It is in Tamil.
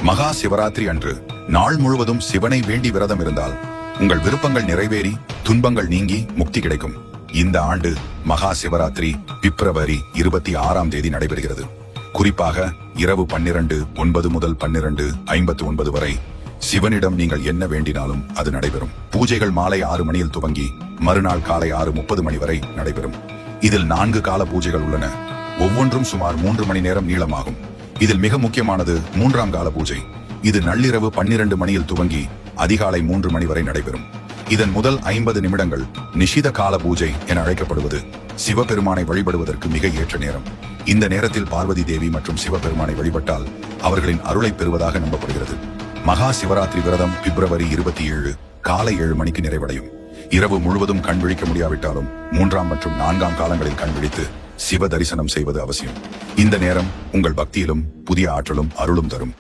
மகா சிவராத்திரி அன்று நாள் முழுவதும் சிவனை வேண்டி விரதம் இருந்தால் உங்கள் விருப்பங்கள் நிறைவேறி துன்பங்கள் நீங்கி முக்தி கிடைக்கும். இந்த ஆண்டு மகா சிவராத்திரி பிப்ரவரி 26ஆம் தேதி நடைபெறுகிறது. குறிப்பாக இரவு 12:09 முதல் 12:59 வரை சிவனிடம் நீங்கள் என்ன வேண்டினாலும் அது நடைபெறும். பூஜைகள் மாலை 6 மணியில் துவங்கி மறுநாள் காலை 6:30 மணி வரை நடைபெறும். இதில் 4 கால பூஜைகள் உள்ளன. ஒவ்வொன்றும் சுமார் 3 மணி நேரம் நீளமாகும். இதில் மிக முக்கியமானது 3ஆம் கால பூஜை. இது நள்ளிரவு 12 மணியில் துவங்கி அதிகாலை 3 மணி வரை நடைபெறும். இதன் முதல் 50 நிமிடங்கள் நிஷித கால பூஜை என அழைக்கப்படுவது சிவபெருமானை வழிபடுவதற்கு மிக ஏற்ற நேரம். இந்த நேரத்தில் பார்வதி தேவி மற்றும் சிவபெருமானை வழிபட்டால் அவர்களின் அருளை பெறுவதாக நம்பப்படுகிறது. மகா சிவராத்திரி விரதம் பிப்ரவரி 27 காலை 7 மணிக்கு நிறைவடையும். இரவு முழுவதும் கண் விழிக்க முடியாவிட்டாலும் 3ஆம் மற்றும் 4ஆம் காலங்களில் கண் விழித்து சிவ தரிசனம் செய்வது அவசியம். இந்த நேரம் உங்கள் பக்தியிலும் புதிய ஆற்றலும் அருளும் தரும்.